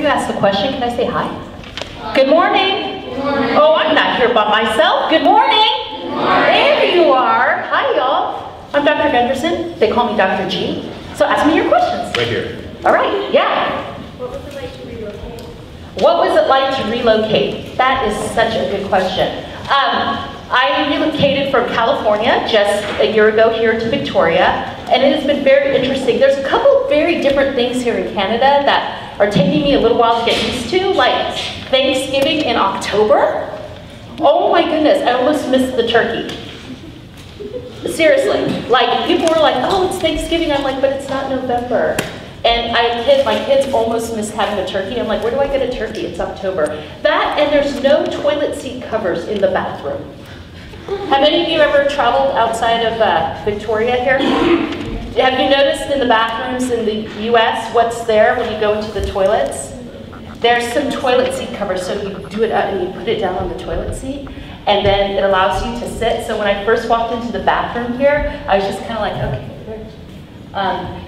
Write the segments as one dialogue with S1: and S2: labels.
S1: you ask the question, can I say hi? Good morning. Good morning. Oh, I'm not here by myself. Good morning. Good morning. There you are. Hi, y'all. I'm Dr. Gunderson. They call me Dr. G. So ask me your questions.
S2: Right here.
S1: All right, yeah.
S3: What was it like to relocate?
S1: What was it like to relocate? That is such a good question. I relocated from California just a year ago here to Victoria, and it has been very interesting. There's a couple very different things here in Canada that are taking me a little while to get used to, like Thanksgiving in October. Oh my goodness, I almost missed the turkey. Seriously, like people were like, oh, it's Thanksgiving. I'm like, but it's not November. And my kids almost missed having a turkey. I'm like, where do I get a turkey? It's October. That, and there's no toilet seat covers in the bathroom. Have any of you ever traveled outside of Victoria here? Have you noticed in the bathrooms in the US, what's there when you go into the toilets? There's some toilet seat covers, so you do it out and you put it down on the toilet seat, and then it allows you to sit. So when I first walked into the bathroom here, I was just kind of like, okay.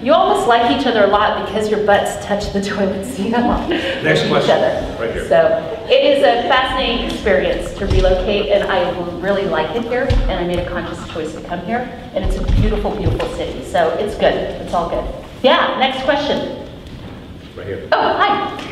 S1: You almost like each other a lot because your butts touch the toilet seat a lot.
S2: Next question,
S1: each other.
S2: right here.
S1: So it is a fascinating experience to relocate, and I really like it here, and I made a conscious choice to come here, and it's a beautiful, beautiful city. So it's good, it's all good. Yeah, next question.
S2: Right here.
S1: Oh, hi.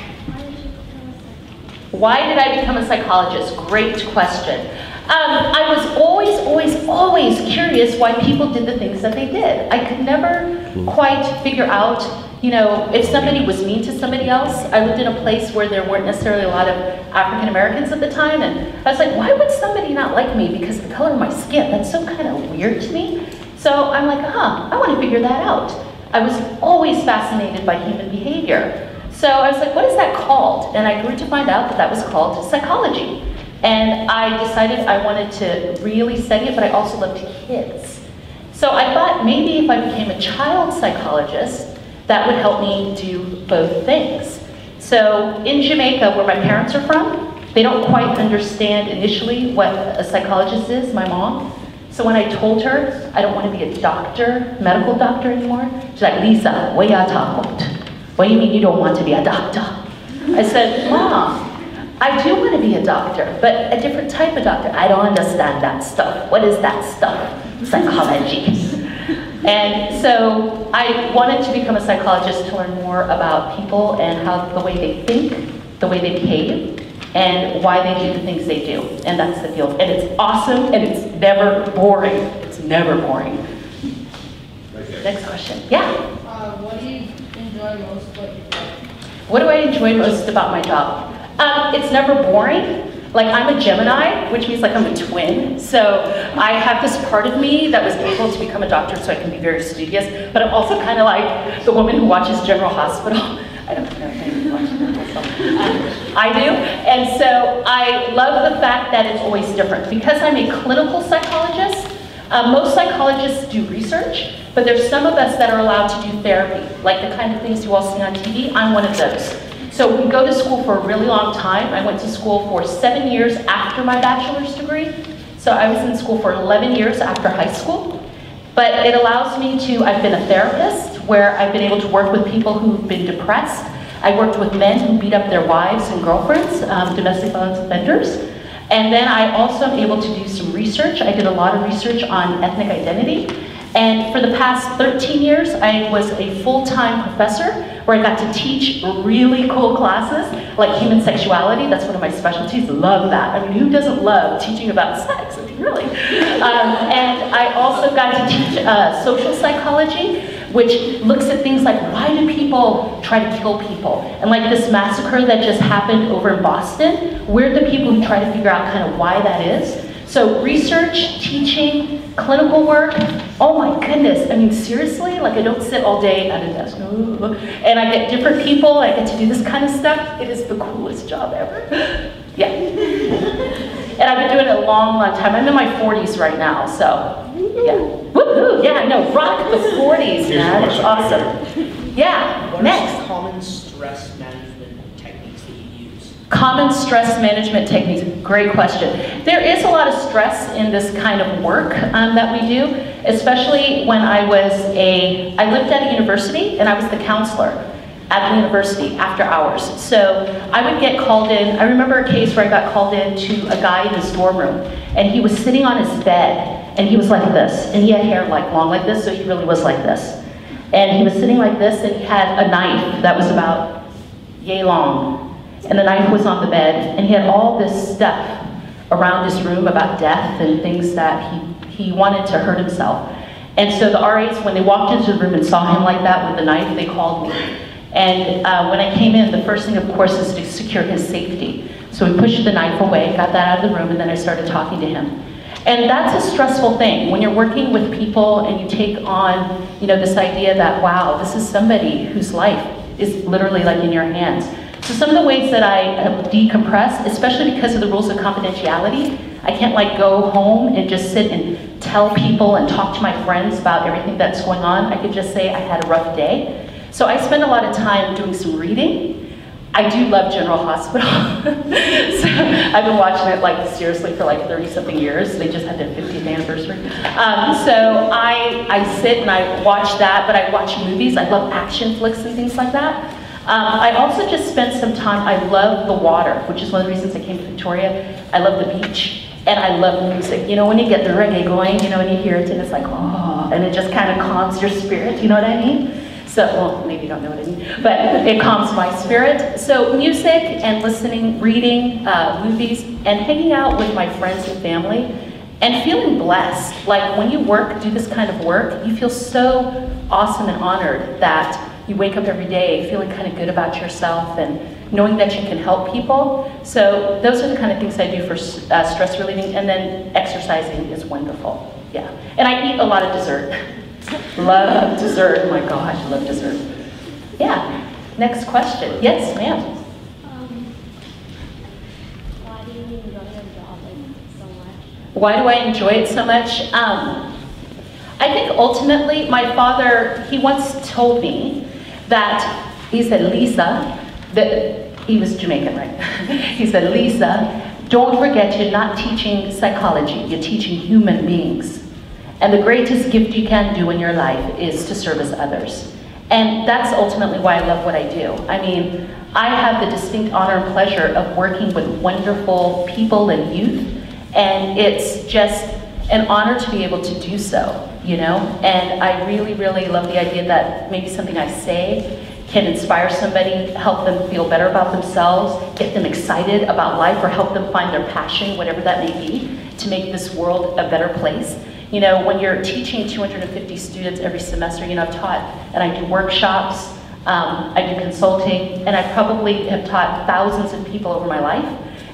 S1: Why did I become a psychologist? Great question. I was always curious why people did the things that they did. I could never quite figure out, you know, if somebody was mean to somebody else. I lived in a place where there weren't necessarily a lot of African Americans at the time, and I was like, why would somebody not like me because of the color of my skin? That's so kind of weird to me. So I'm like, I want to figure that out. I was always fascinated by human behavior. So I was like, what is that called? And I grew to find out that that was called psychology. And I decided I wanted to really study it, but I also loved kids. So I thought maybe if I became a child psychologist, that would help me do both things. So in Jamaica, where my parents are from, they don't quite understand initially what a psychologist is, my mom. So when I told her I don't want to be a doctor, medical doctor anymore, she's like, Lisa, what are you talking about? What do you mean you don't want to be a doctor? I said, Mom, I do want to be a doctor, but a different type of doctor. I don't understand that stuff. What is that stuff? Psychology. And so I wanted to become a psychologist to learn more about people and how the way they think, the way they behave, and why they do the things they do. And that's the field. And it's awesome, and it's never boring. It's never boring. Next question. Yeah?
S3: What do you enjoy most about your job?
S1: What do I enjoy most about my job? It's never boring. Like, I'm a Gemini, which means like I'm a twin. So I have this part of me that was able to become a doctor so I can be very studious, but I'm also kind of like the woman who watches General Hospital. I don't know if anyone watches General Hospital. I do. And so I love the fact that it's always different. Because I'm a clinical psychologist, most psychologists do research, but there's some of us that are allowed to do therapy, like the kind of things you all see on TV. I'm one of those. So we go to school for a really long time. I went to school for 7 years after my bachelor's degree. So I was in school for 11 years after high school. But it allows me to, I've been a therapist where I've been able to work with people who've been depressed. I worked with men who beat up their wives and girlfriends, domestic violence offenders. And then I also am able to do some research. I did a lot of research on ethnic identity. And for the past 13 years, I was a full-time professor where I got to teach really cool classes, like human sexuality. That's one of my specialties. Love that. I mean, who doesn't love teaching about sex? I mean, really. And I also got to teach social psychology, which looks at things like, why do people try to kill people? And like this massacre that just happened over in Boston, we're the people who try to figure out kind of why that is. So research, teaching, clinical work, oh my goodness. I mean, seriously, like I don't sit all day at a desk. And I get different people, I get to do this kind of stuff. It is the coolest job ever. Yeah. And I've been doing it a long, long time. I'm in my 40s right now, so yeah. Woohoo, yeah, I know, rock the 40s, man, it's awesome. Yeah,
S4: what
S1: next.
S4: What are some common stress management techniques that you use?
S1: Common stress management techniques, great question. There is a lot of stress in this kind of work that we do, especially when I lived at a university and I was the counselor. at the university after hours. So I would get called in. I remember a case where I got called in to a guy in his dorm room, and he was sitting on his bed, and he was like this, and he had hair like long like this, so he really was like this. And he was sitting like this, and he had a knife that was about yay long, and the knife was on the bed, and he had all this stuff around his room about death and things that he wanted to hurt himself. And so the RAs, when they walked into the room and saw him like that with the knife, they called me. And when I came in, the first thing, of course, is to secure his safety. So we pushed the knife away, got that out of the room, and then I started talking to him. And that's a stressful thing. When you're working with people and you take on, this idea that, wow, this is somebody whose life is literally like in your hands. So some of the ways that I decompress, especially because of the rules of confidentiality, I can't like go home and just sit and tell people and talk to my friends about everything that's going on. I could just say I had a rough day. So I spend a lot of time doing some reading. I do love General Hospital. So I've been watching it like seriously for like 30-something years. They just had their 50th anniversary. So I sit and I watch that, but I watch movies. I love action flicks and things like that. I also just spent some time, I love the water, which is one of the reasons I came to Victoria. I love the beach. And I love music. When you get the reggae going, when you hear it and it's like, oh, and it just kind of calms your spirit, you know what I mean? So, well, maybe you don't know what I mean, but it calms my spirit. So music and listening, reading, movies, and hanging out with my friends and family, and feeling blessed. Like when you do this kind of work, you feel so awesome and honored that you wake up every day feeling kind of good about yourself and knowing that you can help people. So those are the kind of things I do for stress relieving, and then exercising is wonderful, yeah. And I eat a lot of dessert. Love dessert, oh my gosh, I love dessert. Yeah, next question. Yes, ma'am.
S3: Why do you enjoy your job so much?
S1: Why do I enjoy it so much? I think ultimately, my father, he once told me that, he said, Lisa, he was Jamaican, right? He said, Lisa, don't forget you're not teaching psychology, you're teaching human beings. And the greatest gift you can do in your life is to service others. And that's ultimately why I love what I do. I mean, I have the distinct honor and pleasure of working with wonderful people and youth, and it's just an honor to be able to do so, And I really, really love the idea that maybe something I say can inspire somebody, help them feel better about themselves, get them excited about life, or help them find their passion, whatever that may be, to make this world a better place. When you're teaching 250 students every semester, I've taught, and I do workshops, I do consulting, and I probably have taught thousands of people over my life.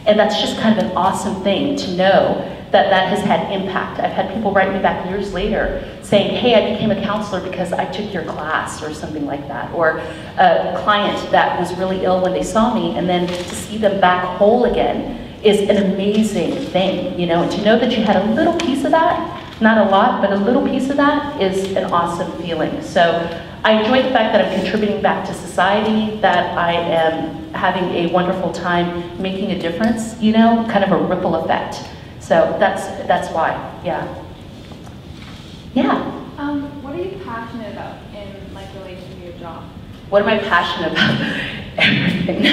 S1: And that's just kind of an awesome thing to know that that has had impact. I've had people write me back years later saying, hey, I became a counselor because I took your class or something like that. Or a client that was really ill when they saw me, and then to see them back whole again is an amazing thing, And to know that you had a little piece of that, not a lot, but a little piece of that is an awesome feeling. So I enjoy the fact that I'm contributing back to society, that I am having a wonderful time making a difference, kind of a ripple effect. So that's why, yeah. Yeah.
S2: What are you passionate about in relation to your job?
S1: What am I passionate about? Everything.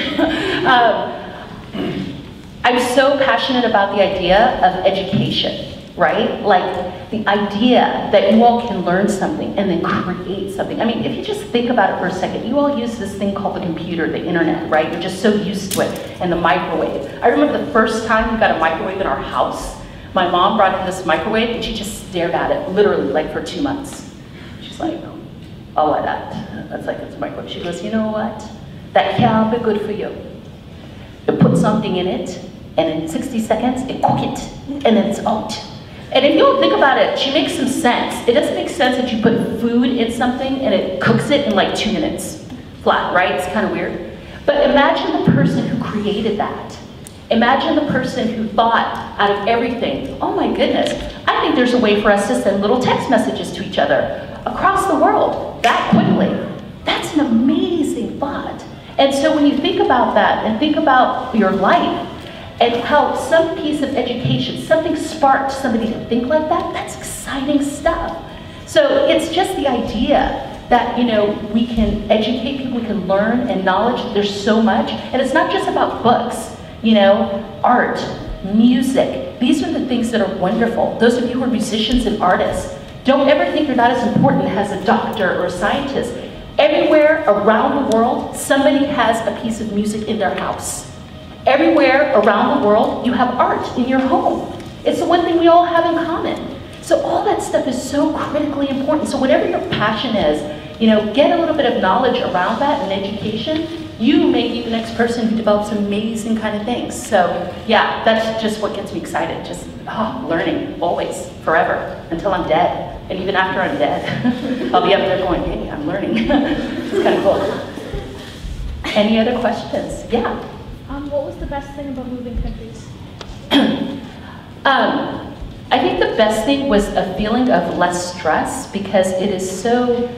S1: I'm so passionate about the idea of education, right? Like the idea that you all can learn something and then create something. I mean, if you just think about it for a second, you all use this thing called the computer, the internet, right? You're just so used to it, and the microwave. I remember the first time we got a microwave in our house. My mom brought in this microwave and she just stared at it, literally like for 2 months. She's like, oh, what that? That's like, it's a microwave. She goes, you know what? That can't be good for you. You put something in it, and in 60 seconds, it cook it, and then it's out. And if you don't think about it, she makes some sense. It doesn't make sense that you put food in something and it cooks it in like 2 minutes flat, right? It's kind of weird. But imagine the person who created that. Imagine the person who thought out of everything, oh my goodness, I think there's a way for us to send little text messages to each other across the world that quickly. That's an amazing thought. And so when you think about that and think about your life, and how some piece of education, something sparked somebody to think like that, that's exciting stuff. So it's just the idea that, you know, we can educate people, we can learn, and knowledge, there's so much. And it's not just about books, you know, art, music. These are the things that are wonderful. Those of you who are musicians and artists, don't ever think you're not as important as a doctor or a scientist. Everywhere around the world, somebody has a piece of music in their house. Everywhere around the world, you have art in your home. It's the one thing we all have in common. So all that stuff is so critically important. So whatever your passion is, you know, get a little bit of knowledge around that and education. You may be the next person who develops amazing kind of things. So yeah, that's just what gets me excited. Just learning, always, forever, until I'm dead. And even after I'm dead, I'll be up there going, hey, I'm learning. It's kind of cool. Any other questions? Yeah.
S3: What was the best thing about moving countries?
S1: I think the best thing was a feeling of less stress, because it is so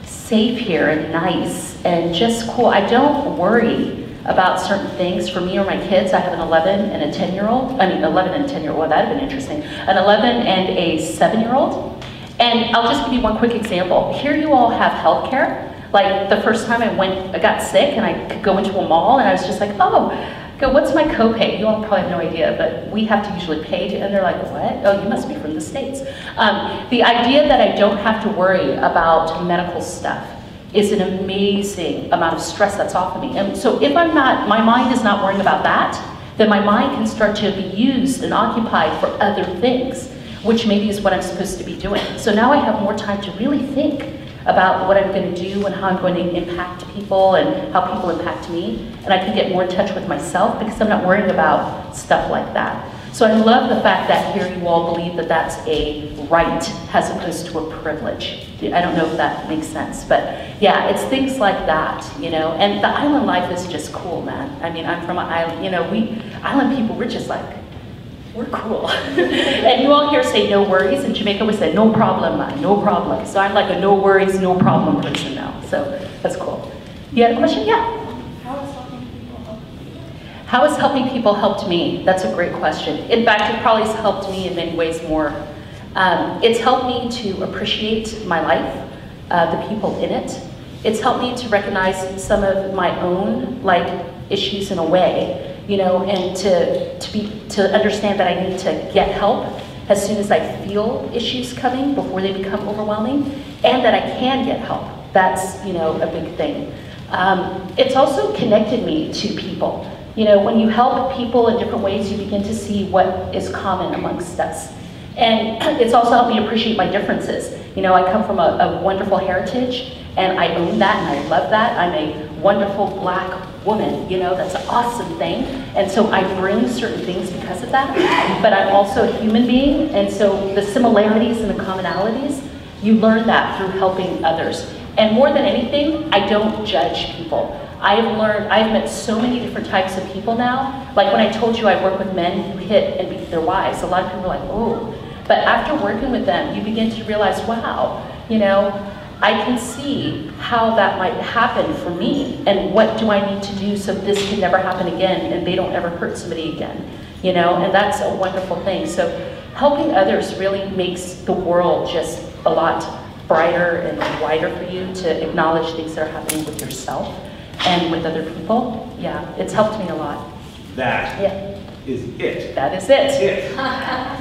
S1: safe here and nice and just cool. I don't worry about certain things. For me or my kids, I have an 11 and a 10-year-old. I mean, 11 and 10-year-old, well, that'd have been interesting. An 11 and a 7-year-old. And I'll just give you one quick example. Here you all have healthcare. Like the first time I got sick and I could go into a mall and I was just like, what's my copay? You all probably have no idea, but we have to usually pay to, and they're like, what? Oh, you must be from the States. The idea that I don't have to worry about medical stuff is an amazing amount of stress that's off of me. And so if my mind is not worrying about that, then my mind can start to be used and occupied for other things, which maybe is what I'm supposed to be doing. So now I have more time to really think about what I'm going to do and how I'm going to impact people and how people impact me. And I can get more in touch with myself because I'm not worrying about stuff like that. So I love the fact that here you all believe that that's a right as opposed to a privilege. I don't know if that makes sense, but yeah, it's things like that, you know. And the island life is just cool, man. I mean, I'm from an island, you know, island people, we're just like, we're cool. And you all here say no worries. In Jamaica we say no problem, man, no problem. So I'm like a no worries, no problem person now. So that's cool. You had a question? Yeah.
S2: How has helping people helped you?
S1: How has helping people helped me? That's a great question. In fact, it probably has helped me in many ways more. It's helped me to appreciate my life, the people in it. It's helped me to recognize some of my own issues in a way. You know, and to understand that I need to get help as soon as I feel issues coming before they become overwhelming, and that I can get help. That's, you know, a big thing. It's also connected me to people. You know, when you help people in different ways, you begin to see what is common amongst us. And it's also helped me appreciate my differences. You know, I come from a wonderful heritage, and I own that, and I love that. I'm a wonderful Black woman, you know, that's an awesome thing. And so I bring certain things because of that, but I'm also a human being, and so the similarities and the commonalities, you learn that through helping others. And more than anything, I don't judge people. I've met so many different types of people now. Like when I told you I work with men who hit and beat their wives, a lot of people are like, oh. But after working with them, you begin to realize, wow, you know, I can see how that might happen for me, and what do I need to do so this can never happen again and they don't ever hurt somebody again, you know, and that's a wonderful thing. So helping others really makes the world just a lot brighter and wider for you to acknowledge things that are happening with yourself and with other people. Yeah, it's helped me a lot.
S5: That is it.
S1: That is it.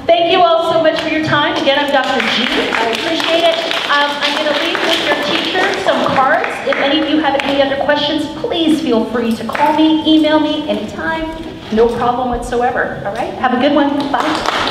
S1: Thank you all so much for your time. Again, I'm Dr. G. I appreciate it. I'm going to leave with your teacher some cards. If any of you have any other questions, please feel free to call me, email me anytime. No problem whatsoever. All right? Have a good one. Bye.